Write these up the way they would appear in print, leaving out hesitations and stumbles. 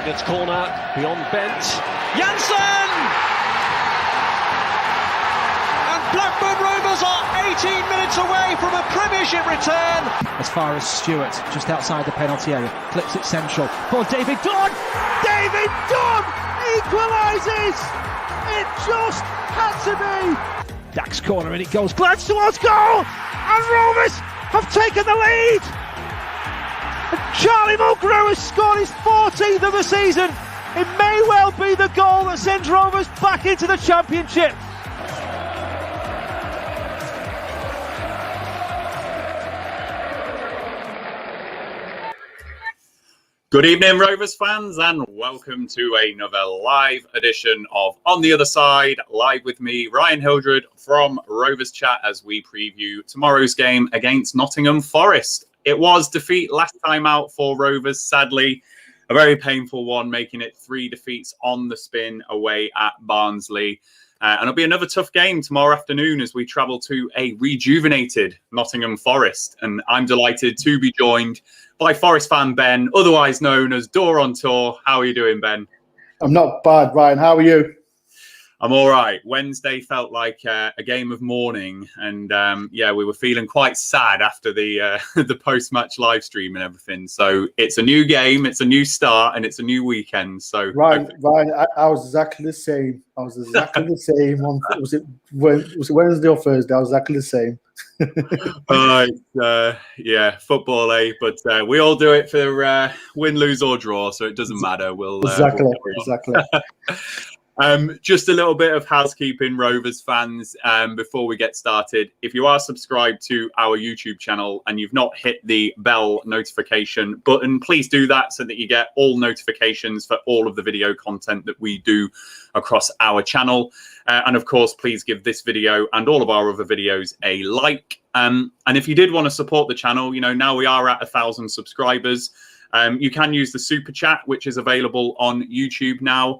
Gets corner, beyond Bent. Janssen! And Blackburn Rovers are 18 minutes away from a Premiership return. As far as Stewart, just outside the penalty area, clips it central. For David Dunn! David Dunn equalises! It just had to be! Dax corner and it goes, glance towards goal! And Rovers have taken the lead! And Charlie Mulgrew has scored his 14th of the season. It may well be the goal that sends Rovers back into the Championship. Good evening, Rovers fans, and welcome to another live edition of On the Other Side, live with me, Ryan Hildred from Rovers Chat, as we preview tomorrow's game against Nottingham Forest. It was defeat last time out for Rovers, sadly, a very painful one, making it 3 defeats on the spin away at Barnsley. And it'll be another tough game tomorrow afternoon as we travel to a rejuvenated Nottingham Forest. And I'm delighted to be joined by Forest fan Ben, otherwise known as Dore On Tour. How are you doing, Ben? I'm not bad, Ryan. How are you? I'm all right. Wednesday felt like a game of mourning. And we were feeling quite sad after the the post-match live stream and everything. So it's a new game, it's a new start, and it's a new weekend. So Ryan, I was exactly the same. Was it Wednesday or Thursday? I was exactly the same. Football, eh? But we all do it for win, lose, or draw, so it doesn't matter. Exactly. Just a little bit of housekeeping, Rovers fans, before we get started. If you are subscribed to our YouTube channel and you've not hit the bell notification button, please do that so that you get all notifications for all of the video content that we do across our channel. And of course, please give this video and all of our other videos a like. And if you did want to support the channel, now we are at 1,000 subscribers. You can use the super chat, which is available on YouTube now.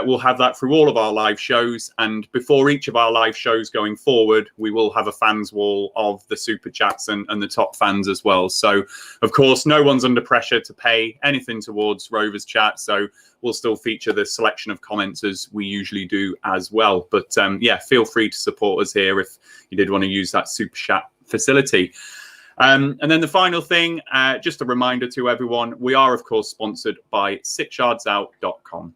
We'll have that through all of our live shows. And before each of our live shows going forward, we will have a fans wall of the super chats and the top fans as well. So, of course, no one's under pressure to pay anything towards Rovers Chat. So we'll still feature the selection of comments as we usually do as well. But feel free to support us here if you did want to use that super chat facility. And then the final thing, just a reminder to everyone, we are, of course, sponsored by 𝐂𝐎𝐿𝑑𝑠𝑜ut.com.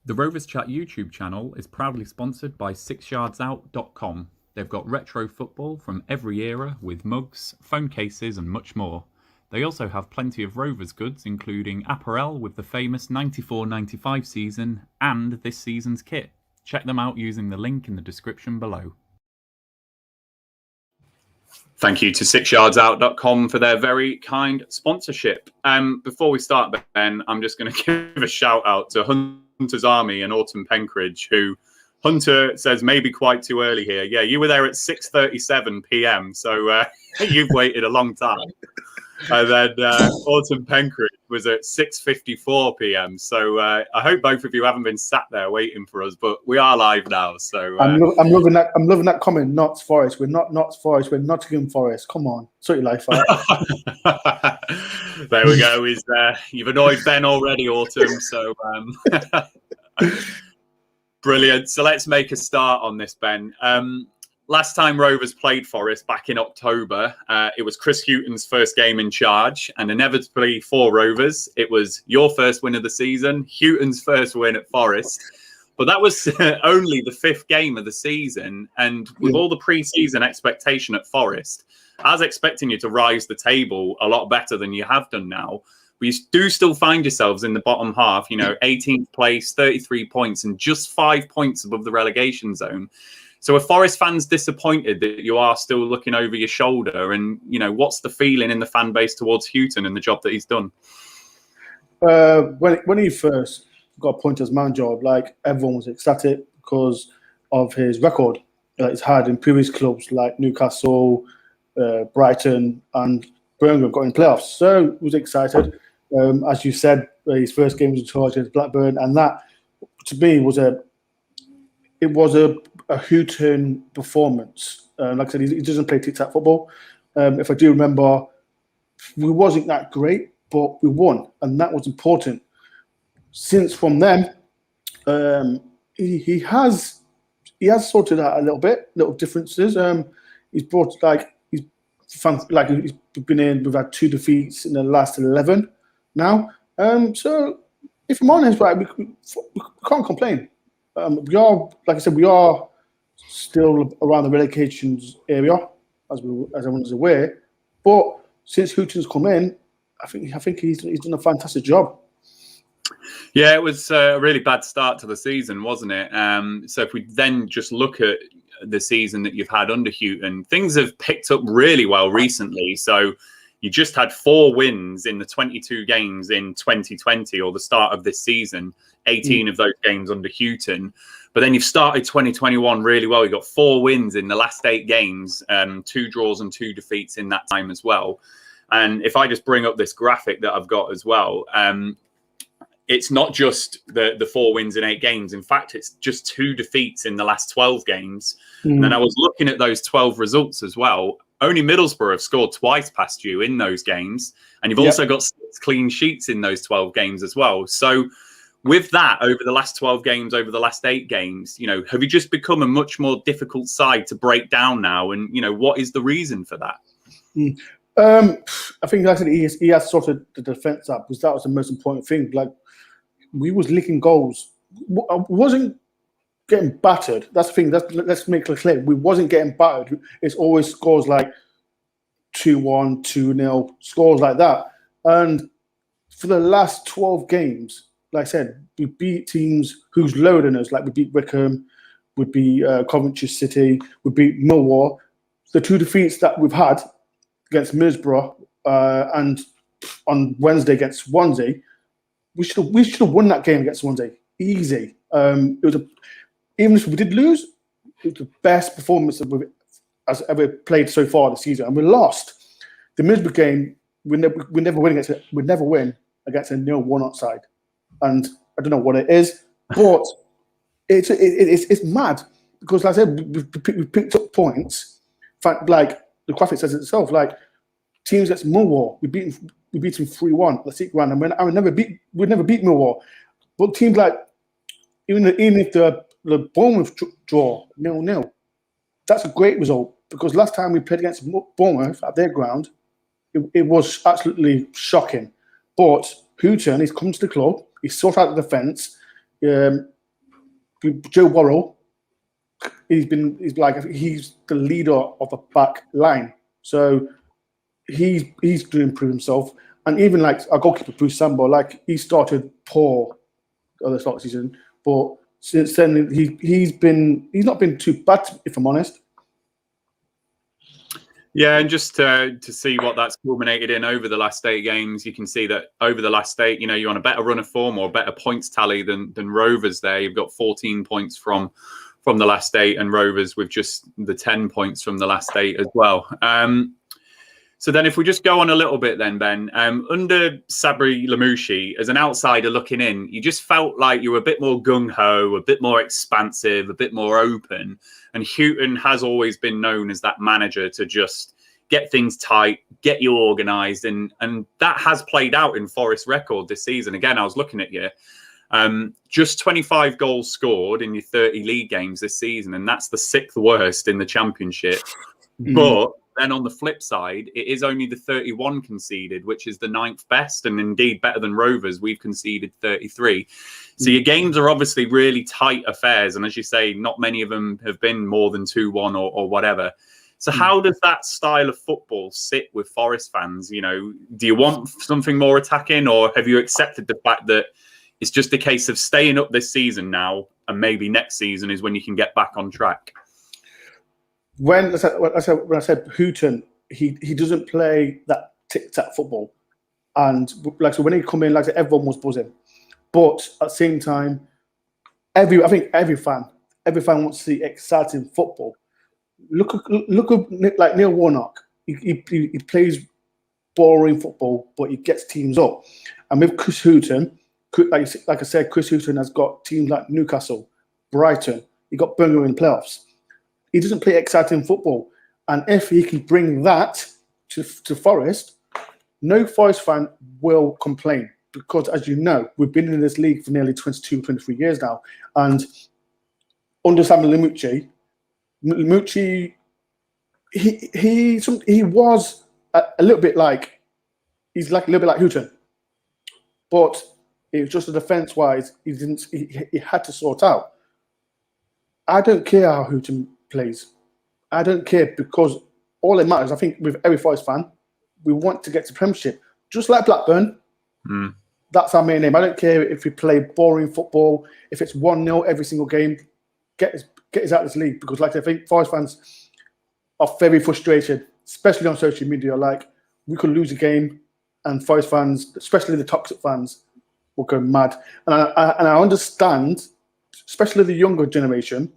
The Rovers Chat YouTube channel is proudly sponsored by 𝐂𝐎𝐿𝑑𝑠𝑜ut.com. They've got retro football from every era with mugs, phone cases and much more. They also have plenty of Rovers goods, including apparel with the famous 94-95 season and this season's kit. Check them out using the link in the description below. Thank you to 𝐂𝐎𝐿𝑑𝑠𝑜ut.com for their very kind sponsorship. Before we start, Ben, I'm just going to give a shout out to Hunter's Army and Autumn Penkridge, who Hunter says maybe quite too early here. Yeah, you were there at 6:37 p.m, so you've waited a long time. And then Autumn Penkridge was at 6:54 p.m. So I hope both of you haven't been sat there waiting for us, but we are live now. So I'm loving that. I'm loving that comment. Notts Forest. We're not Notts Forest. We're Nottingham Forest. Come on, sort your life out. There we go. You've annoyed Ben already, Autumn. So brilliant. So let's make a start on this, Ben. Last time Rovers played Forest back in October, it was Chris Hughton's first game in charge, and inevitably for Rovers, it was your first win of the season, Hughton's first win at Forest. But that was only the 5th game of the season, and with all the pre-season expectation at Forest, I was expecting you to rise the table a lot better than you have done now. But you do still find yourselves in the bottom half, 18th place, 33 points, and just 5 points above the relegation zone. So are Forest fans disappointed that you are still looking over your shoulder? And, what's the feeling in the fan base towards Hughton and the job that he's done? When he first got appointed as manager, everyone was ecstatic because of his record that he's had in previous clubs like Newcastle, Brighton and Birmingham got in playoffs. So he was excited. As you said, his first game was in charge against Blackburn, and that, to me, was a Hughton performance. Like I said, he doesn't play tic-tac football. If I do remember, we wasn't that great, but we won, and that was important. since from them, he has sorted out a little differences. He's brought he's been in. We've had 2 defeats in the last 11 now. So if I'm honest, right, we can't complain. We are, like I said, we are still around the relegations area, as everyone is aware. But since Houghton's come in, I think he's done a fantastic job. Yeah, it was a really bad start to the season, wasn't it? So if we then just look at the season that you've had under Houghton, things have picked up really well recently. So you just had 4 wins in the 22 games in 2020, or the start of this season, 18 of those games under Houghton. But then you've started 2021 really well. You got 4 wins in the last 8 games, 2 draws and 2 defeats in that time as well. And if I just bring up this graphic that I've got as well, it's not just the 4 wins in 8 games. In fact, it's just 2 defeats in the last 12 games. And then I was looking at those 12 results as well. Only Middlesbrough have scored twice past you in those games. And you've also got 6 clean sheets in those 12 games as well. So with that, over the last 12 games, over the last 8 games, have you just become a much more difficult side to break down now? And, what is the reason for that? I think, like I said, he has sorted the defence up, because that was the most important thing. Like, we was licking goals. I wasn't getting battered. That's the thing. Let's make it clear. We wasn't getting battered. It's always scores like 2-1, 2-0, scores like that. And for the last 12 games, like I said, we beat teams who's lower than us. Like, we beat Wickham, we beat Coventry City, we beat Millwall. The 2 defeats that we've had against Middlesbrough and on Wednesday against Swansea, we should have won that game against Swansea. Easy. It was even if we did lose, it was the best performance that we've ever played so far this season, and we lost. The Middlesbrough game, we never win against a 0-1 outside, and I don't know what it is, but it's mad, because, like I said, we picked up points. In fact, like the graphic says it itself, like teams against Millwall, we beat them 3-1 the second round, and we'd never beat Millwall. But teams like even if the Bournemouth draw 0-0, that's a great result, because last time we played against Bournemouth at their ground, it was absolutely shocking. But Houghton, he's come to the club, he's sorted out the defence. Joe Worrell, he's the leader of the back line, so he's going to improve himself. And even like our goalkeeper Bruce Sambo, like, he started poor at the start of the season, but since then he's not been too bad, if I'm honest. Yeah, and just to see what that's culminated in over the last 8 games, you can see that over the last 8, you're on a better run of form or a better points tally than Rovers there. You've got 14 points from the last 8, and Rovers with just the 10 points from the last 8 as well. So then if we just go on a little bit then, Ben, under Sabri Lamouchi, as an outsider looking in, you just felt like you were a bit more gung-ho, a bit more expansive, a bit more open. And Houghton has always been known as that manager to just get things tight, get you organised. And that has played out in Forest's record this season. Again, I was looking at you. Just 25 goals scored in your 30 league games this season, and that's the 6th worst in the Championship. But then on the flip side, it is only the 31 conceded, which is the 9th best, and indeed better than Rovers. We've conceded 33. So your games are obviously really tight affairs, and as you say, not many of them have been more than 2-1 or whatever. So how does that style of football sit with Forest fans? Do you want something more attacking, or have you accepted the fact that it's just a case of staying up this season now, and maybe next season is when you can get back on track? When I said Houghton, he doesn't play that tic-tac football, and so when he come in, everyone was buzzing, but at the same time, I think every fan wants to see exciting football. Look at like Neil Warnock. He plays boring football, but he gets teams up. And with Chris Houghton, like I said, Chris Houghton has got teams like Newcastle, Brighton. He got Birmingham in playoffs. He doesn't play exciting football, and if he can bring that to Forest, no Forest fan will complain. because, as you know, we've been in this league for nearly 22, 23 years now. And under Samuel Lamouchi, he was a little bit like, he's like a little bit like Houghton. But it was just a defence-wise, he had to sort out. I don't care how Houghton plays. I don't care, because all it matters, I think, with every Forest fan, we want to get to Premiership. Just like Blackburn, that's our main aim. I don't care if we play boring football, if it's 1-0 every single game, get us out of this league. Because, like, I think Forest fans are very frustrated, especially on social media. Like, we could lose a game, and Forest fans, especially the toxic fans, will go mad. And I understand, especially the younger generation,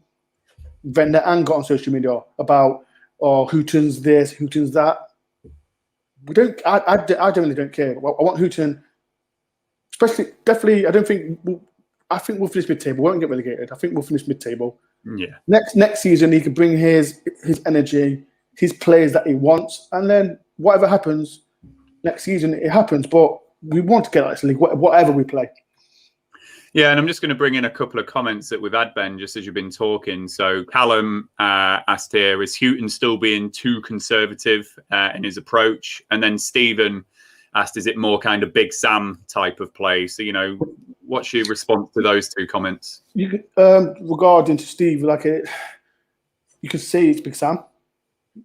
when they're angry on social media about, oh, Houghton's this, Houghton's that. I generally don't care. I want Houghton, especially, definitely, I think we'll finish mid-table. We won't get relegated. I think we'll finish mid-table. Yeah. Next season, he can bring his energy, his players that he wants, and then whatever happens next season, it happens. But we want to get out of this league, whatever we play. Yeah, and I'm just going to bring in a couple of comments that we've had, Ben, just as you've been talking. So Callum asked here, is Houghton still being too conservative in his approach? And then Stephen asked, is it more kind of Big Sam type of play? So, what's your response to those two comments? You could, regarding to Steve, you can say it's Big Sam.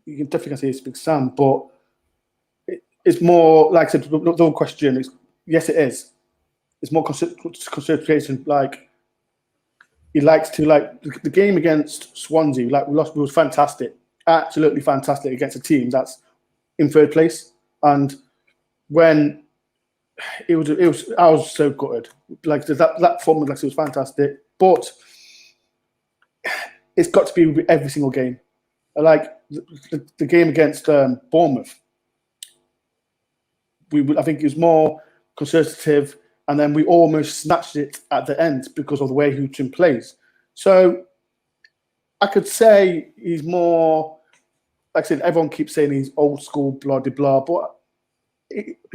You can definitely say it's Big Sam, but it's more, like I said, the whole question is, yes, it is. It's more concentration. Like, he likes to, like, the game against Swansea, like, we lost, it was fantastic, absolutely fantastic against a team that's in third place. And when I was so gutted. Like, that performance, like, it was fantastic. But it's got to be with every single game. Like the game against Bournemouth, I think it was more conservative. And then we almost snatched it at the end because of the way Houghton plays. So I could say he's more, like I said, everyone keeps saying he's old school, blah, blah, blah. But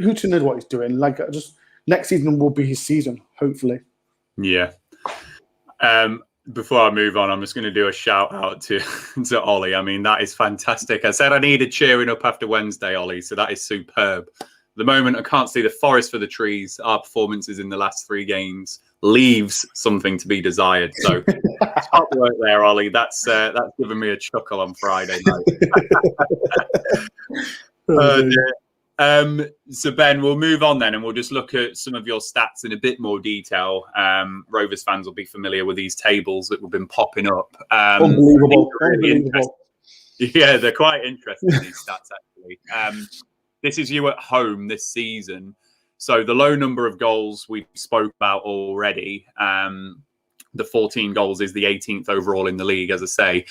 Houghton knows what he's doing. Like, just next season will be his season, hopefully. Yeah. Before I move on, I'm just going to do a shout out to Ollie. I mean, that is fantastic. I said I needed cheering up after Wednesday, Ollie. So that is superb. The moment I can't see the forest for the trees, our performances in the last 3 games leaves something to be desired. So top work there, Ollie. That's given me a chuckle on Friday night. So Ben, we'll move on then, and we'll just look at some of your stats in a bit more detail. Rovers fans will be familiar with these tables that have been popping up. Unbelievable. Yeah, they're quite interesting, these stats, actually. This is you at home this season. So the low number of goals we spoke about already. The 14 goals is the 18th overall in the league, as I say.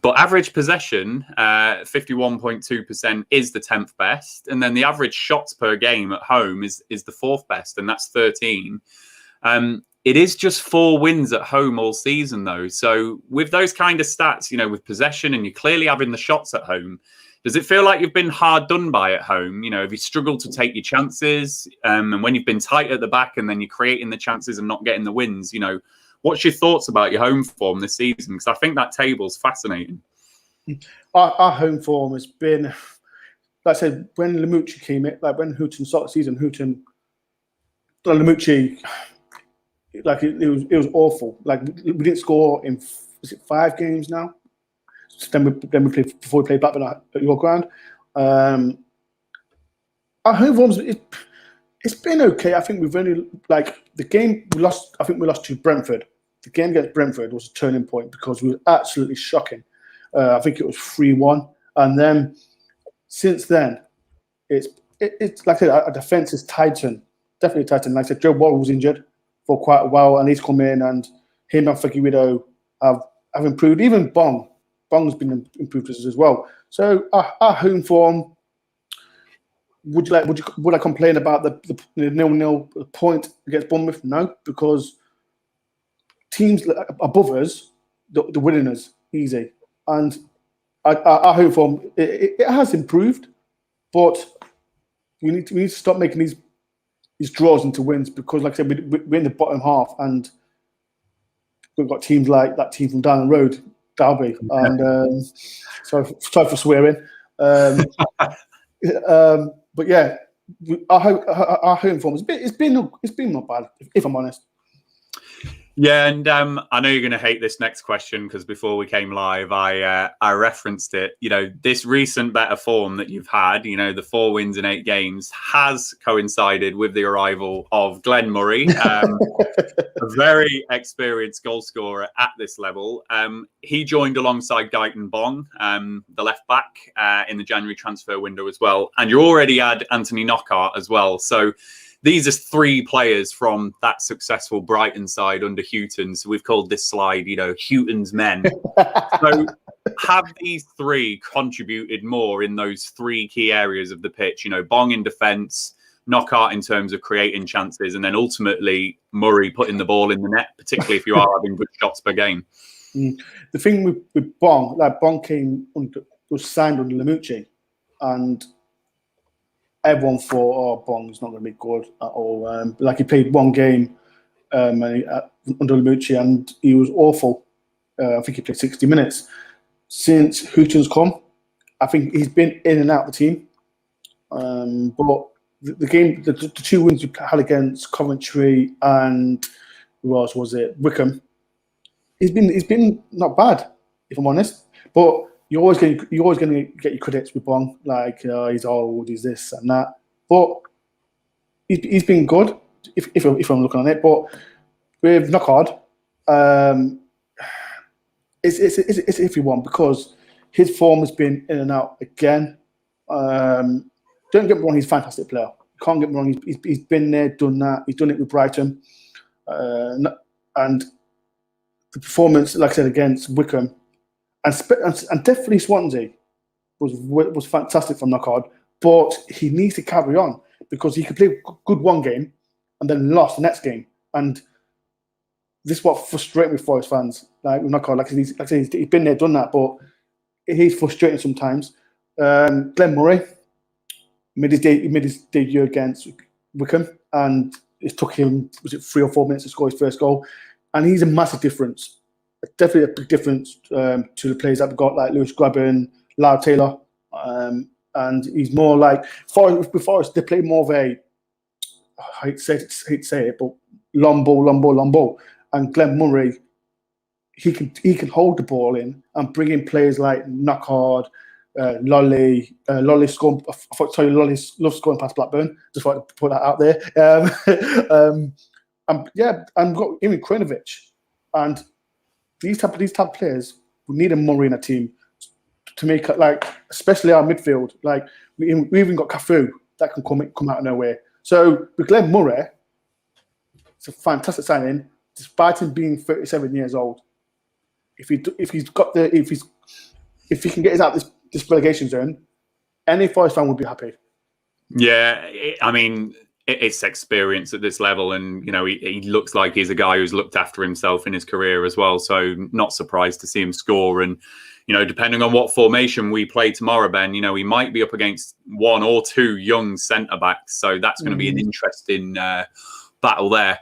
But average possession, 51.2% is the 10th best. And then the average shots per game at home is the 4th best, and that's 13. It is just 4 wins at home all season, though. So with those kind of stats, with possession, and you're clearly having the shots at home, does it feel like you've been hard done by at home? Have you struggled to take your chances? And when you've been tight at the back and then you're creating the chances and not getting the wins, what's your thoughts about your home form this season? Because I think that table's fascinating. Our home form has been, like I said, when Lamouchi came in, like when Houghton started the season, Lamouchi, like it was awful. Like, we didn't score in, is it 5 games now? Then we played, before we played Blackburn at your ground. Our home forms, it's been okay. I think we've only, like, the game we lost. I think we lost to Brentford. The game against Brentford was a turning point because we were absolutely shocking. I think it was 3-1, and then since then, it's like I said, our defence is tightened, definitely tightened. Like I said, Joe Worrall was injured for quite a while, and he's come in, and him and Figueiredo have improved. Even Bong's been improved as well. So our home form. Would I complain about the 0-0 point against Bournemouth? No, because teams above us, the winning us easy, and our home form it has improved, but we need to stop making these his draws into wins because, like I said, we're in the bottom half, and we've got teams like that team from down the road, Derby, and sorry for swearing. But yeah, our home form it's been not bad, if I'm honest. Yeah, and I know you're going to hate this next question because before we came live, I referenced it. You know, this recent better form that you've had, you know, the 4 wins in 8 games, has coincided with the arrival of Glenn Murray, a very experienced goal scorer at this level. He joined alongside Guyton Bong, the left back, in the January transfer window as well. And you already had Anthony Knockaert as well. So these are 3 players from that successful Brighton side under Houghton. So we've called this slide, you know, Houghton's men. So have these 3 contributed more in those 3 key areas of the pitch? You know, Bong in defence, Knockaert in terms of creating chances, and then ultimately Murray putting the ball in the net, particularly if you are having good shots per game. The thing with Bong, like Bong was signed under Lamouchi, and everyone thought, Bong's not going to be good at all. Like he played 1 game under Lamouchi, and he was awful. I think he played 60 minutes. Since Houghton's come, I think he's been in and out of the team. But the game, the 2 wins we had against Coventry and who else was it? Wickham. He's been not bad, if I'm honest. But you're always going to get your critics with Bong, like he's old, he's this and that. But he's been good, if I'm looking on it. But with Knockaert, it's an iffy one because his form has been in and out again. Don't get me wrong, he's a fantastic player. Can't get me wrong, he's been there, done that. He's done it with Brighton, and the performance, like I said, against Wickham. And definitely Swansea was fantastic from Knockaert, but he needs to carry on because he could play good 1 game and then lost the next game. And this is what frustrates me, Forest fans. Like with Knockaert, like I said, he's been there, done that, but he's frustrating sometimes. Glenn Murray made his debut against Wickham, and it took him 3 or 4 minutes to score his first goal, and he's a massive difference. Definitely a big difference to the players that we've got, like Lewis Grabban, Lau Taylor, and he's more like Forest. They play more of a, I hate to say it, but long ball. And Glenn Murray, he can hold the ball in and bring in players like Knockaert, Lolly scoring. Lolly loves scoring past Blackburn. Just want to put that out there. And got even Krajinovic, and these type of players, we need a Murray in a team to make it, like, especially our midfield. Like we even got Cafu that can come out of nowhere. So with Glenn Murray, it's a fantastic signing, despite him being 37 years old. If he can get us out this relegation zone, any Forest fan would be happy. Yeah, I mean, it's experience at this level, and you know he looks like he's a guy who's looked after himself in his career as well. So not surprised to see him score. And you know, depending on what formation we play tomorrow, Ben, you know, he might be up against 1 or 2 young centre backs. So that's going to be an interesting battle there.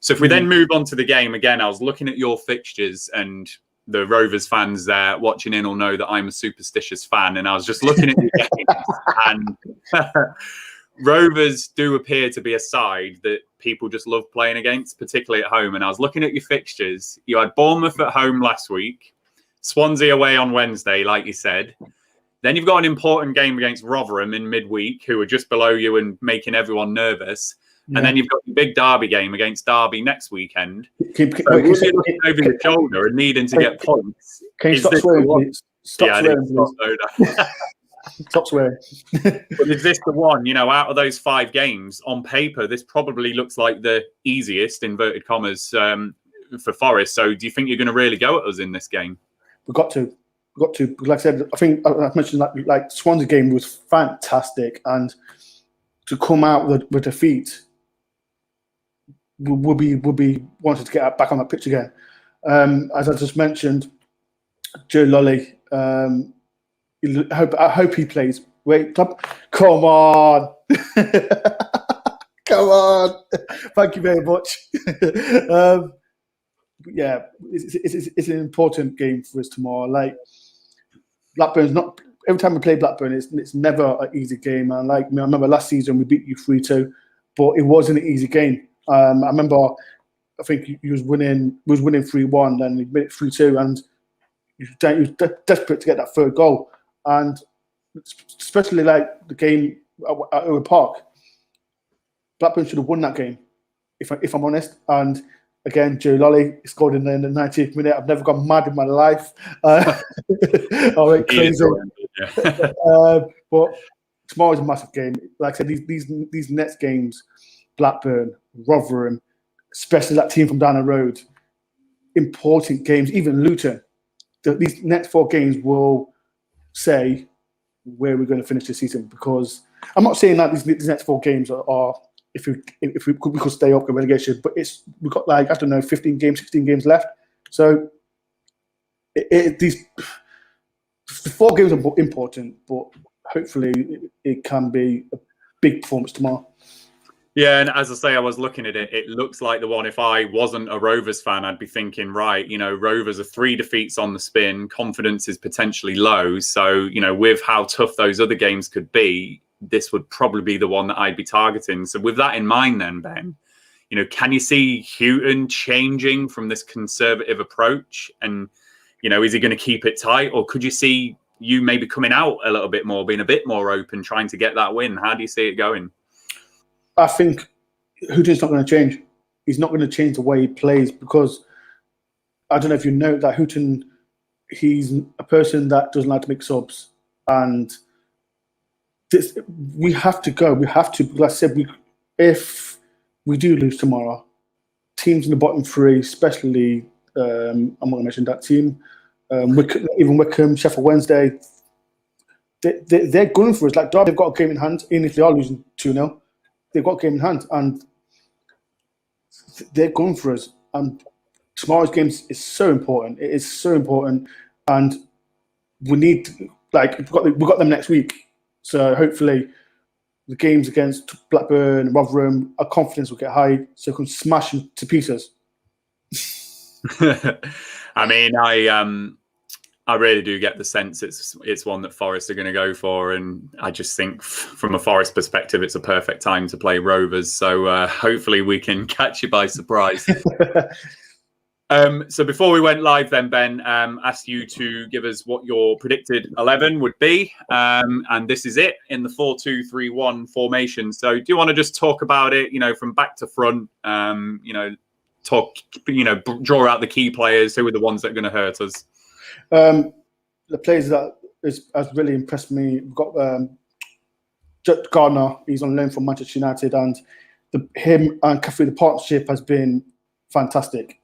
So if we then move on to the game again, I was looking at your fixtures, and the Rovers fans there watching in will know that I'm a superstitious fan, and I was just looking at the games and. Rovers do appear to be a side that people just love playing against, particularly at home. And I was looking at your fixtures. You had Bournemouth at home last week, Swansea away on Wednesday, like you said. Then you've got an important game against Rotherham in midweek, who are just below you and making everyone nervous. Yeah. And then you've got the big derby game against Derby next weekend. So you're looking over your shoulder and needing to get points. Can you stop swearing, please? Stop swearing, please. Top swearing. But is this the one, you know, out of those 5 games, on paper, this probably looks like the easiest, inverted commas, for Forest. So do you think you're going to really go at us in this game? We've got to. Like I said, I think I mentioned like Swansea game was fantastic, and to come out with defeat would be wanted to get back on that pitch again. As I just mentioned, Joe Lolly. I hope he plays. Wait, come on. Come on. Thank you very much. Yeah, it's an important game for us tomorrow. Like, Blackburn's not... Every time we play Blackburn, it's never an easy game. And like, I remember last season we beat you 3-2, but it wasn't an easy game. I remember, I think you was winning 3-1, then we made it 3-2, and you was desperate to get that third goal. And especially like the game at Owen Park, Blackburn should have won that game, if I'm honest. And again, Joe Lolly scored in the 90th minute. I've never gone mad in my life. I went crazy. But tomorrow's a massive game. Like I said, these next games, Blackburn, Rotherham, especially that team from down the road, important games. Even Luton. These next 4 games will say where we're going to finish the season. Because I'm not saying that these next 4 games are if we could stay up in relegation, but we've got like, I don't know, 15 games, 16 games left. So these 4 games are important, but hopefully it can be a big performance tomorrow. Yeah, and as I say, I was looking at it. It looks like the one, if I wasn't a Rovers fan, I'd be thinking, right, Rovers are 3 defeats on the spin. Confidence is potentially low. So, with how tough those other games could be, this would probably be the one that I'd be targeting. So with that in mind then, Ben, can you see Houghton changing from this conservative approach? And, is he going to keep it tight? Or could you see you maybe coming out a little bit more, being a bit more open, trying to get that win? How do you see it going? I think Houghton's not going to change. He's not going to change the way he plays, because I don't know if you know that Houghton, he's a person that doesn't like to make subs. And we have to go. We have to. Like I said, if we do lose tomorrow, teams in the bottom 3, especially, I'm not going to mention that team, even Wycombe, Sheffield Wednesday, they're going for us. Like Derby, they've got a game in hand, even if they are losing 2-0. They've got a game in hand, and they're going for us. And tomorrow's game is so important. It is so important, and we need to, we've got them next week. So hopefully, the games against Blackburn and Rotherham, our confidence will get high, so we can smash them to pieces. I mean, I really do get the sense it's one that Forest are going to go for, and I just think from a Forest perspective, it's a perfect time to play Rovers. So hopefully we can catch you by surprise. So before we went live then, Ben, asked you to give us what your predicted 11 would be. And this is it in the 4-2-3-1 formation. So do you want to just talk about it, from back to front, draw out the key players, who are the ones that are going to hurt us? The players that has really impressed me, we've got Garner. He's on loan from Manchester United, and him and Cafu, the partnership has been fantastic.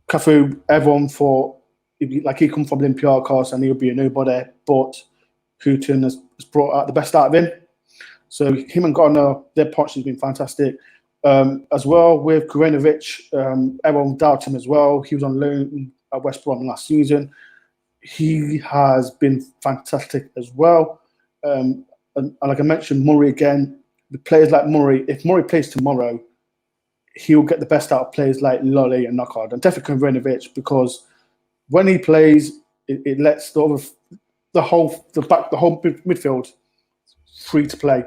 Cafu, everyone thought he come from Olympiacos and he'll be a nobody, but Houghton has brought out the best out of him. So him and Garner, their partnership has been fantastic. As well with Korenovic, everyone doubted him as well. He was on loan at West Brom last season. He has been fantastic as well. And like I mentioned, Murray again. The players like Murray, if Murray plays tomorrow, he'll get the best out of players like Lolly and Knockhard, and definitely Korenovic, because when he plays, it lets the whole midfield free to play.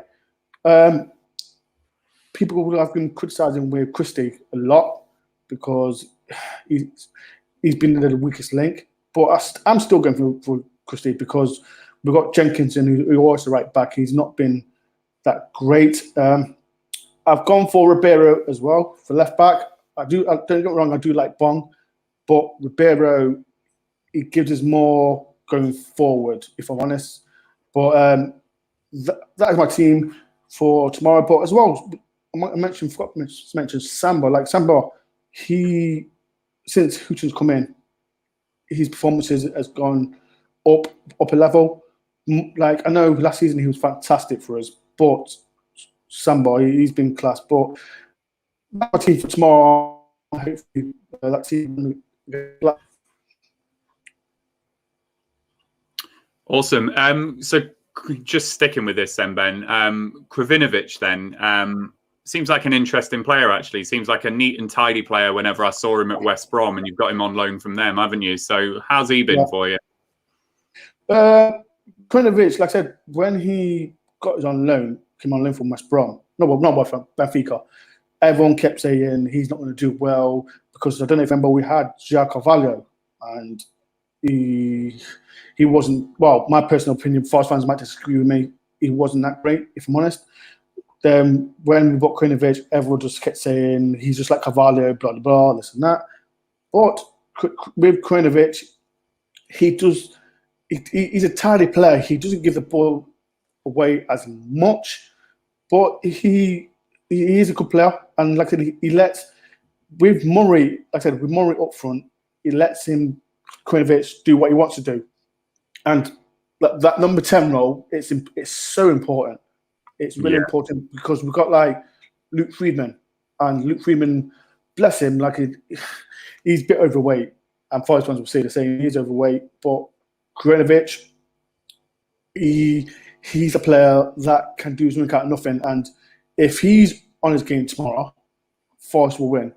People have been criticising with Christie a lot because he's been the weakest link, but I'm still going for Christie, because we've got Jenkinson who also right back. He's not been that great. I've gone for Ribeiro as well for left back. Don't get me wrong, I do like Bong, but Ribeiro, he gives us more going forward, if I'm honest. But that is my team for tomorrow. But as well, forgot to mention Samba. Like Samba, since Houghton's come in, his performances has gone up a level. Like I know last season he was fantastic for us, but Samba, he's been class. But my team for tomorrow, hopefully that team. Awesome. So just sticking with this then, Ben. 𝐕𝐈𝐃 then seems like an interesting player, actually. Seems like a neat and tidy player whenever I saw him at West Brom, and you've got him on loan from them, haven't you? So how's he been for you? 𝐕𝐈𝐃, like I said, when he got his on loan, came on loan from West Brom. Not from Benfica. Everyone kept saying he's not going to do well because I don't know if you remember, we had João Carvalho, and he wasn't, well, my personal opinion, Forest fans might disagree with me, he wasn't that great, if I'm honest. Then when we bought 𝐕𝐈𝐃, everyone just kept saying he's just like Carvalho, blah, blah, blah, this and that. But with 𝐕𝐈𝐃, he's a tidy player. He doesn't give the ball away as much, but he is a good player. And like I said, he lets, with Murray, like I said, with Murray up front, he lets him, 𝐕𝐈𝐃, do what he wants to do. And that number 10 role, it's so important. It's really important because we've got like Luke Friedman, and Luke Friedman, bless him, like he's a bit overweight, and Forest fans will say the same. He's overweight, but 𝐕𝐈𝐃, he's a player that can do something out of nothing. And if he's on his game tomorrow, Forest will win.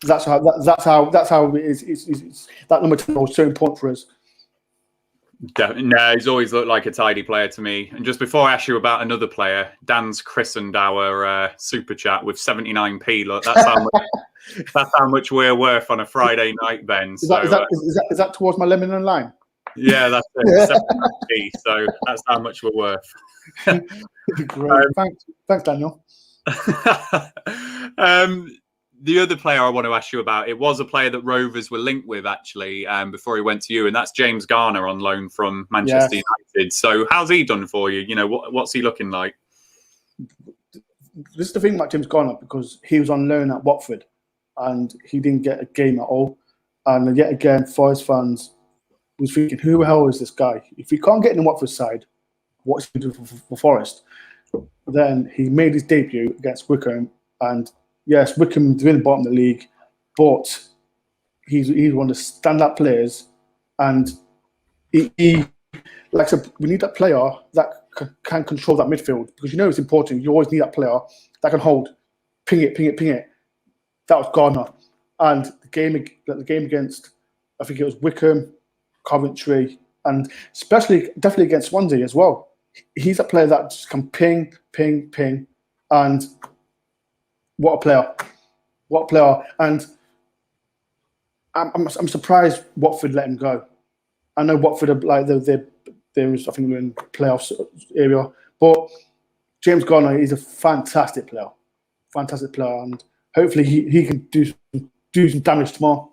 That's how it is. That number 10 was so important for us. No, he's always looked like a tidy player to me. And just before I ask you about another player, Dan's christened our super chat with 79p. Look, that's how much we're worth on a Friday night, Ben. Is that towards my lemon and lime? Yeah, that's it. 79p. So that's how much we're worth. Great. Thanks, Daniel. The other player I want to ask you about, it was a player that Rovers were linked with, actually, before he went to you, and that's James Garner on loan from Manchester United. So how's he done for you? You know, what's he looking like? This is the thing about James Garner, because he was on loan at Watford and he didn't get a game at all. And yet again, Forest fans was thinking, who the hell is this guy? If he can't get in the Watford side, what's he do for Forest? Then he made his debut against Wycombe, and yes, Wycombe's in the bottom of the league, but he's one of the standout players, and he like I said, we need that player that can control that midfield, because you know it's important. You always need that player that can hold, ping it. That was Garner, and the game against, I think it was Wycombe, Coventry, and definitely against Swansea as well. He's a player that just can ping, and what a player! And I'm surprised Watford let him go. I know Watford are like there was, I think, in playoffs area, but James Garner is a fantastic player, and hopefully he can do some damage tomorrow.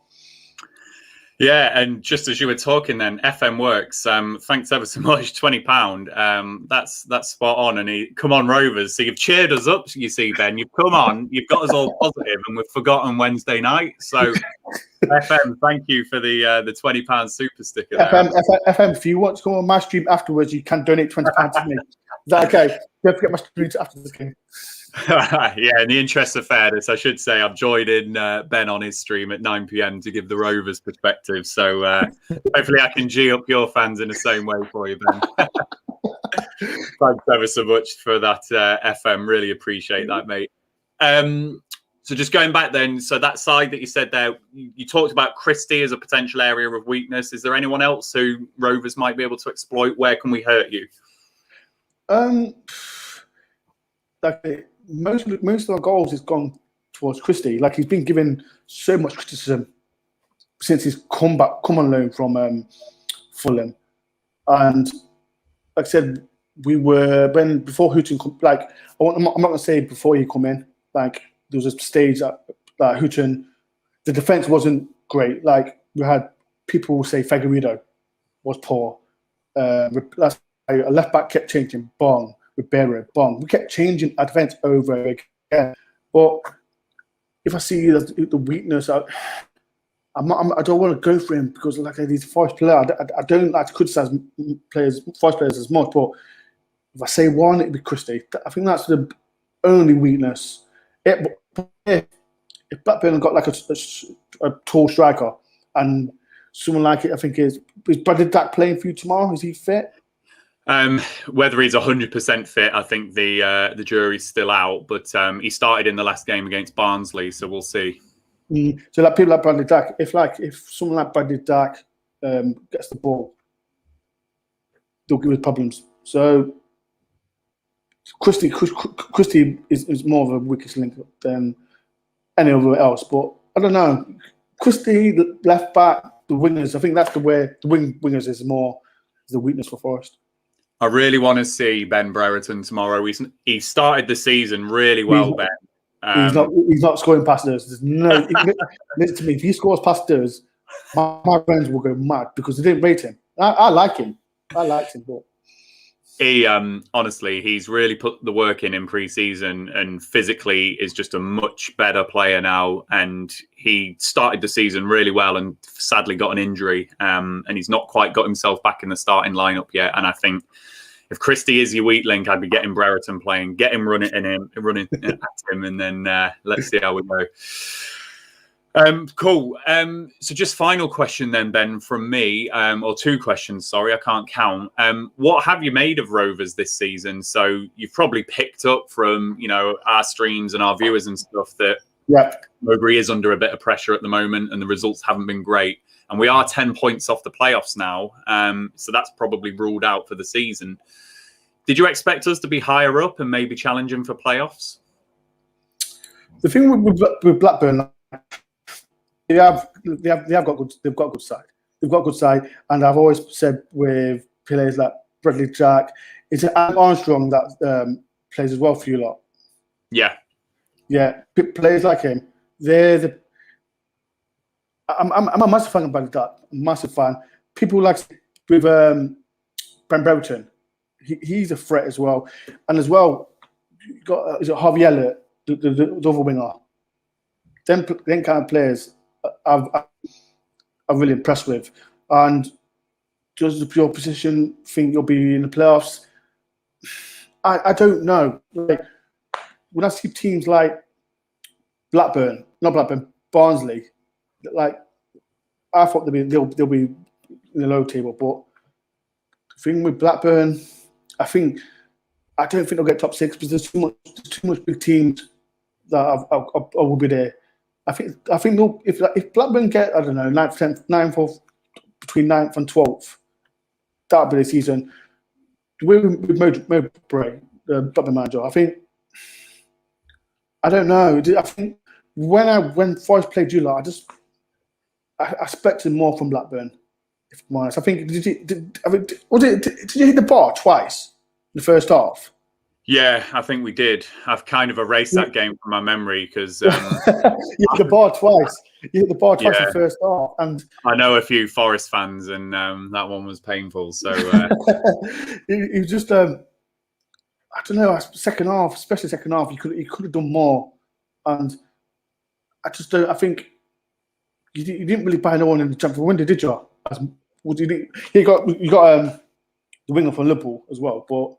Yeah, and just as you were talking then, FM works. Thanks ever so much, £20. That's spot on. And come on, Rovers. So you've cheered us up, you see, Ben. You've come on, you've got us all positive, and we've forgotten Wednesday night. So FM, thank you for the £20 super sticker there. FM, if you want to come on my stream afterwards, you can donate £20 to me. Is that okay? Don't forget my stream after this game. Yeah, in the interest of fairness, I should say I've joined in Ben on his stream at 9 p.m. to give the Rovers perspective. So hopefully I can G up your fans in the same way for you, Ben. Thanks ever so much for that, FM. Really appreciate that, mate. So just going back then, so that side that you said there, you talked about Christie as a potential area of weakness. Is there anyone else who Rovers might be able to exploit? Where can we hurt you? Like most of our goals has gone towards Christie. Like, he's been given so much criticism since he's come on loan from Fulham. And like I said, before Houghton, like I'm not gonna say before he come in, like there was a stage that Houghton, the defense wasn't great. Like, we had people say Figueiredo was poor. A left back kept changing, Bong, Ribeiro, Bong. We kept changing our defense over again. But if I see the weakness, I don't want to go for him, because like he's a Forest player. I don't like to criticize Forest players as much. But if I say one, it'd be Christie. I think that's the only weakness. If Blackburn got like a tall striker and someone like it, I think is Bradley Dack playing for you tomorrow? Is he fit? Whether he's 100% fit, I think the jury's still out. But he started in the last game against Barnsley, so we'll see. So like people like Bradley Dack, if someone like Bradley Dack gets the ball, they'll give us problems. So Christie is more of a weakest link than any other else. But I don't know. Christie, the left back, the wingers. I think that's the way the wingers is the weakness for Forest. I really want to see Ben Brereton tomorrow. He started the season really well, Ben. He's not scoring past us. There's no. Listen to me. If he scores past us, my friends will go mad because they didn't rate him. I like him. I liked him, but he honestly, he's really put the work in pre-season, and physically is just a much better player now. And he started the season really well, and sadly got an injury, and he's not quite got himself back in the starting lineup yet. And I think if Christie is your weak link, I'd be getting Brereton playing, get him running at him, and then let's see how we go. Cool. So just final question then, Ben, from me, or two questions, sorry, I can't count. What have you made of Rovers this season? So you've probably picked up from, our streams and our viewers and stuff that Mowbray is under a bit of pressure at the moment and the results haven't been great. And we are 10 points off the playoffs now. So that's probably ruled out for the season. Did you expect us to be higher up and maybe challenging for playoffs? The thing with Blackburn, they've got good side. They've got good side, and I've always said with players like Bradley Jack, it's Adam Armstrong that plays as well for you lot. Yeah, players like him. I'm a massive fan of Bradley Jack. Massive fan. People like with Ben Brereton, he's a threat as well, and as well, you got 𝐿𝐻𝐕𝐈𝐃𝐄𝐻, the other winger. Them kind of players. I'm really impressed with, and does the pure position think you'll be in the playoffs? I don't know. Like when I see teams like Barnsley, like I thought they'll be in the low table, but the thing with Blackburn, I don't think they'll get top six because there's too much big teams that I will be there. I think if Blackburn get, I don't know, 9th, 10th, 9th or between 9th and 12th, that'll be the season. With Mowbray, the Blackburn manager, I don't know. I think when Forest played July, I expected more from Blackburn. If I'm honest, I think did you hit the bar twice in the first half? Yeah, I think we did. I've kind of erased that game from my memory because you hit the bar twice. You hit the bar twice in the first half, and I know a few Forest fans, and that one was painful. So it was just I don't know. Second half, especially second half, he could have done more, and I just don't. I think you didn't really buy no one in the Champions League window, did you? You got the winger from Liverpool as well, but.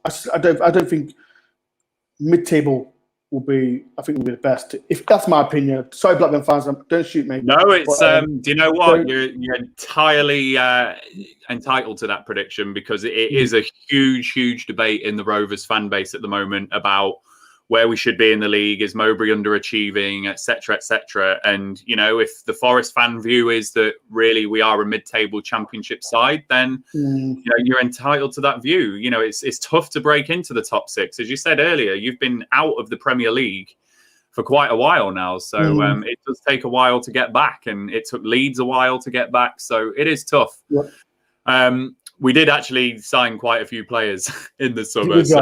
I don't think mid-table will be. I think will be the best. If that's my opinion. Sorry, Blackburn fans, don't shoot me. No, it's. Do you know what? You're entirely entitled to that prediction because it is a huge debate in the Rovers fan base at the moment about where we should be in the league. Is Mowbray underachieving, etc., etc. And if the Forest fan view is that really we are a mid-table championship side, then you're entitled to that view. It's tough to break into the top six, as you said earlier. You've been out of the Premier League for quite a while now, so it does take a while to get back, and it took Leeds a while to get back. So it is tough. Yep. We did actually sign quite a few players in the summer, so.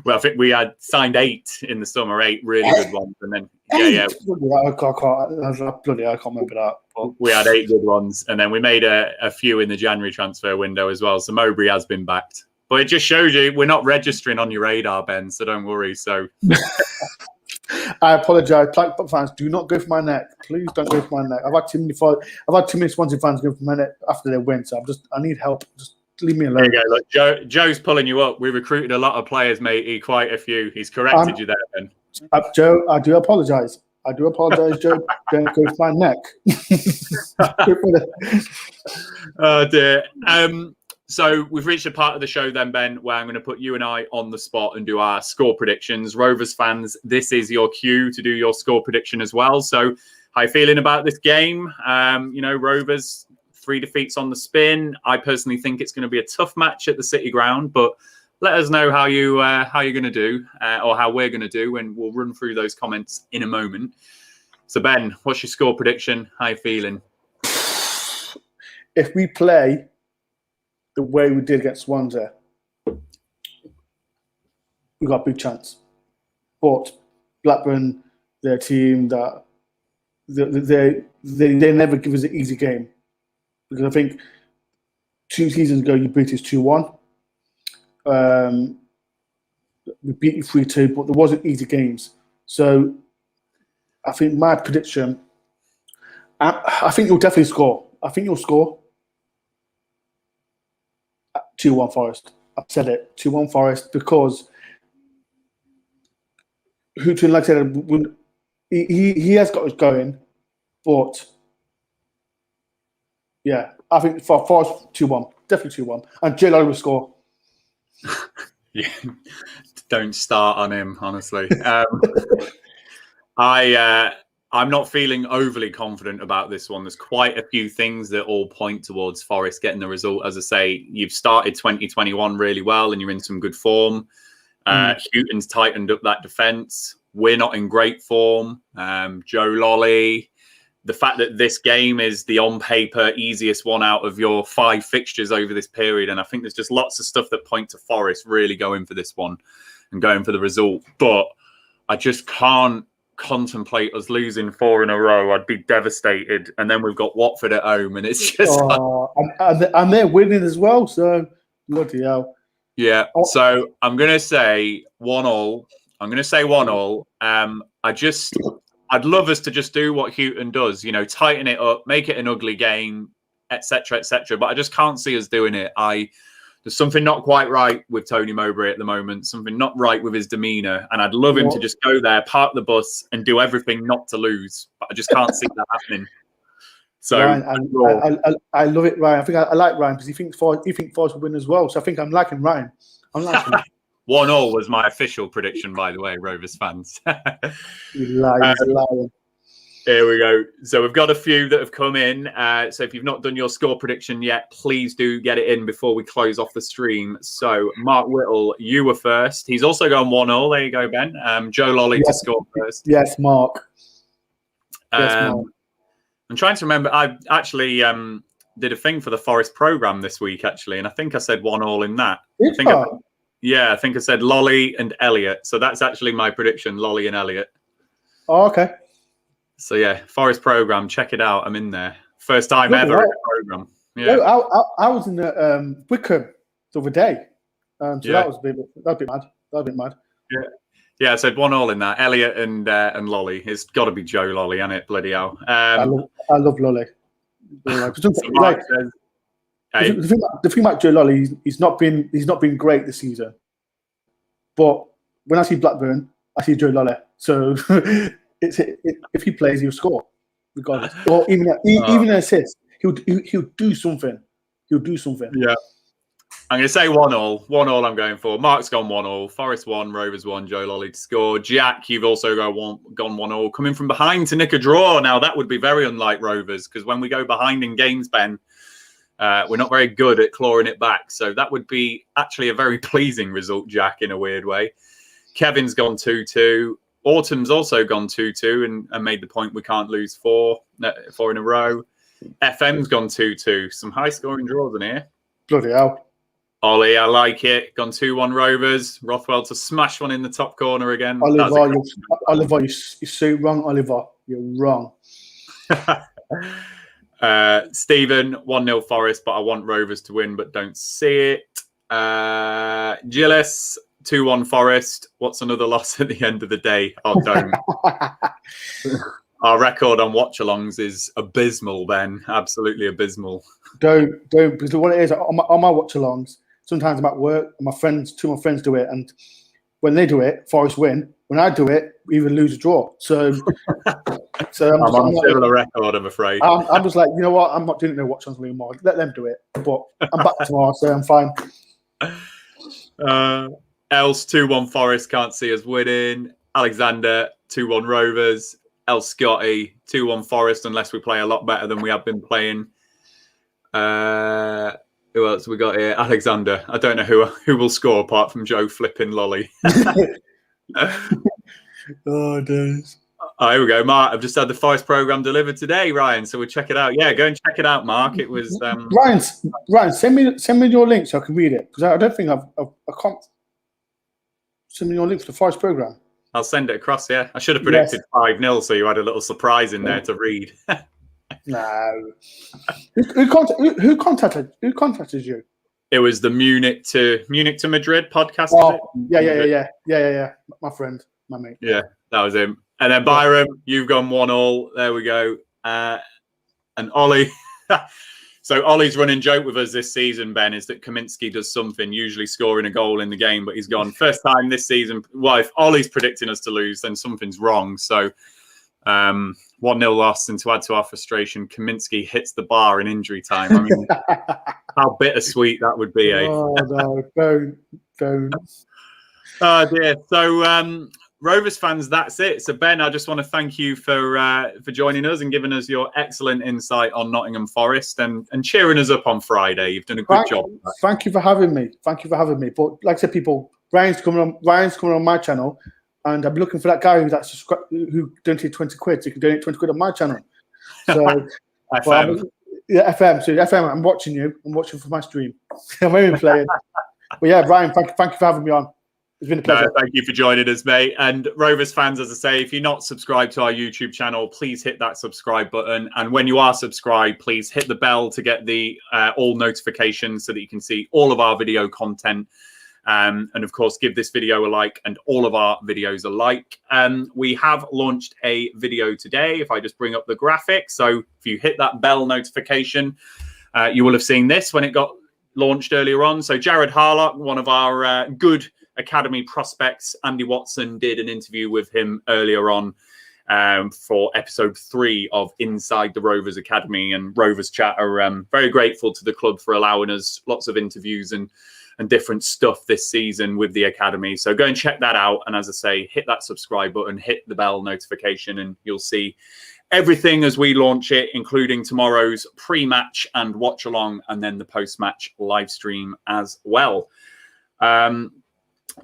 Well, I think we had signed 8 in the summer, 8 really good ones, and then I can't remember that. But we had 8 good ones, and then we made a few in the January transfer window as well. So Mowbray has been backed, but it just shows you we're not registering on your radar, Ben. So don't worry. So I apologise, Blackburn fans. Do not go for my neck. Please don't go for my neck. I've had too many Swansea fans go for my neck after they win. So I need help. Just leave me alone. There you go. Look, Joe's pulling you up. We recruited a lot of players, matey. Quite a few. He's corrected you there, Ben. Joe, I do apologise. I do apologise, Joe. Don't go for my neck. Oh dear. So we've reached a part of the show then, Ben, where I'm going to put you and I on the spot and do our score predictions. Rovers fans, this is your cue to do your score prediction as well. So how you feeling about this game? Rovers, 3 defeats on the spin. I personally think it's going to be a tough match at the City Ground, but let us know how you're going to do or how we're going to do, and we'll run through those comments in a moment. So Ben, what's your score prediction? How you feeling? If we play the way we did against Swansea, we got a big chance. But Blackburn, they're a team that they never give us an easy game. Because I think 2 seasons ago you beat us 2-1. We beat you 3-2, but there wasn't easy games. So I think my prediction, I think you'll definitely score. I think you'll score 2-1 Forest. I've said it, 2-1 Forest, because Houghton, like I said, he has got us going, but yeah, I think for Forest 2-1, definitely 2-1, and 𝐿 will score. Yeah, don't start on him, honestly. I'm not feeling overly confident about this one. There's quite a few things that all point towards Forest getting the result. As I say, you've started 2021 really well and you're in some good form. Houghton's tightened up that defence. We're not in great form. Joe Lolly. The fact that this game is the on-paper easiest one out of your 5 fixtures over this period. And I think there's just lots of stuff that point to Forest really going for this one and going for the result. But I just can't contemplate us losing 4 in a row. I'd be devastated. And then we've got Watford at home, and it's just and they're winning as well, so bloody hell. Yeah, so I'm gonna say 1-1. I'm gonna say 1-1. I'd love us to just do what Houghton does, tighten it up, make it an ugly game, etc., etc. But I just can't see us doing it. There's something not quite right with Tony Mowbray at the moment, something not right with his demeanour. And I'd love him to just go there, park the bus and do everything not to lose. But I just can't see that happening. So Ryan, I love it, Ryan. I think I like Ryan because he thinks Forest will win as well. So I think I'm liking Ryan. I'm liking him. 1-1 was my official prediction, by the way, Rovers fans. You lying. Here we go. So we've got a few that have come in. So if you've not done your score prediction yet, please do get it in before we close off the stream. So Mark Whittle, you were first. He's also gone 1-0. There you go, Ben. Joe Lolly to score first. Yes, Mark. I'm trying to remember. I actually did a thing for the Forest programme this week, actually, and I think I said 1-1 in that. I think I said Lolly and Elliott. So that's actually my prediction, Lolly and Elliott. Oh, okay. So yeah, Forest programme, check it out. I'm in there. First time ever in the programme. Yeah. I was in the Wickham the other day. That was a bit mad. Yeah, I said 1-1 in that. Elliott and Lolly. It's got to be Joe Lolly, hasn't it? Bloody hell. I love Lolly. The thing about Joe Lolly, he's not been great this season. But when I see Blackburn, I see Joe Lolly. So if he plays, he'll score, regardless. Or even an assist, he'll do something. Yeah. I'm going to say 1-1. 1-1 I'm going for. Mark's gone 1-1. Forest 1, Rovers 1, Joe Lolly to score. Jack, you've also gone 1-0. Coming from behind to nick a draw. Now, that would be very unlike Rovers, because when we go behind in games, Ben, we're not very good at clawing it back. So that would be actually a very pleasing result, Jack, in a weird way. Kevin's gone 2-2. Autumn's also gone 2-2 and made the point we can't lose 4 in a row. FM's gone 2-2. Some high-scoring draws in here. Bloody hell. Ollie, I like it. Gone 2-1 Rovers. Rothwell to smash one in the top corner again. Oliver, you're so wrong, Oliver. You're wrong. Stephen, 1-0 Forest, but I want Rovers to win, but don't see it. Gillis, 2-1 Forest. What's another loss at the end of the day? Oh, don't. Our record on watch-alongs is abysmal, Ben. Absolutely abysmal. Don't, because what it is, on my watch-alongs, sometimes I'm at work, and two of my friends do it, and when they do it, Forest win. When I do it, either lose or draw. So I'm on a similar record, I'm afraid. I'm just like, you know what? I'm not doing no watch ons anymore. Let them do it. But I'm back tomorrow, so I'm fine. Else 2-1 Forest, can't see us winning. Alexander 2-1 Rovers. 𝐿𝐿 2-1 Forest, unless we play a lot better than we have been playing. Who else we got here? Alexander. I don't know who will score apart from Joe flipping lolly. Oh, days. Oh, here we go, Mark. I've just had the Forest programme delivered today, Ryan. So we'll check it out. Yeah, go and check it out, Mark. It was Ryan, send me your link so I can read it, because I don't think I can't send me your link for the Forest programme. I'll send it across. Yeah, I should have predicted 5-0, so you had a little surprise in there to read. No. Who contacted you? It was the Munich to Madrid podcast. Oh, yeah. My friend, my mate. Yeah, that was him. And then Byram, you've gone 1-1. There we go. And Ollie. So Ollie's running joke with us this season, Ben, is that 𝐿𝐿𝐃𝐄𝐿 does something, usually scoring a goal in the game, but he's gone first time this season. Well, if Ollie's predicting us to lose, then something's wrong. So 1-0 loss, and to add to our frustration, 𝐿𝐿𝐃𝐄𝐿 hits the bar in injury time. I mean, how bittersweet that would be, eh? Oh, no, don't. Oh, dear. So, Rovers fans, that's it. So, Ben, I just want to thank you for joining us and giving us your excellent insight on Nottingham Forest and cheering us up on Friday. You've done a good job. Thank you for having me. But like I said, people, Ryan's coming on my channel, and I'm looking for that guy who donated 20 quid. So you can donate 20 quid on my channel. So, FM. FM. So FM, I'm watching you. I'm watching for my stream. I'm even playing. But yeah, Ryan, thank you for having me on. It's been a pleasure. Thank you for joining us, mate. And Rovers fans, as I say, if you're not subscribed to our YouTube channel, please hit that subscribe button. And when you are subscribed, please hit the bell to get the all notifications so that you can see all of our video content. And of course, give this video a like and all of our videos a like. We have launched a video today. If I just bring up the graphic. So if you hit that bell notification, you will have seen this when it got launched earlier on. So Jared Harlock, one of our good academy prospects, Andy Watson did an interview with him earlier on for episode 3 of Inside the Rovers Academy, and Rovers Chat are very grateful to the club for allowing us lots of interviews and different stuff this season with the academy. So go and check that out. And as I say, hit that subscribe button, hit the bell notification, and you'll see everything as we launch it, including tomorrow's pre-match and watch along, and then the post-match live stream as well.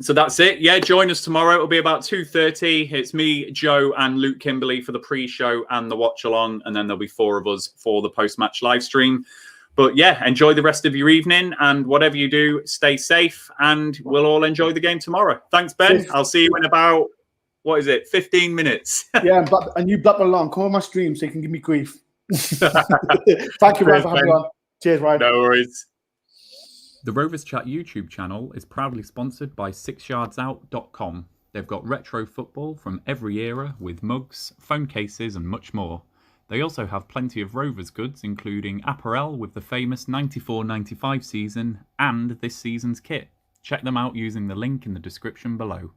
So that's it. Yeah, join us tomorrow. It'll be about 2:30. It's me, Joe, and Luke Kimberley for the pre-show and the watch-along, and then there'll be 4 of us for the post-match live stream. But yeah, enjoy the rest of your evening, and whatever you do, stay safe, and we'll all enjoy the game tomorrow. Thanks, Ben. I'll see you in about, 15 minutes? Yeah, and you black along. Come on my stream so you can give me grief. Thank you, Ryan, for having me on. Cheers, Ryan. No worries. The Rovers Chat YouTube channel is proudly sponsored by 𝐂𝐻𝐿𝐃 They've got retro football from every era with mugs, phone cases and much more. They also have plenty of Rovers goods, including apparel with the famous 94-95 season and this season's kit. Check them out using the link in the description below.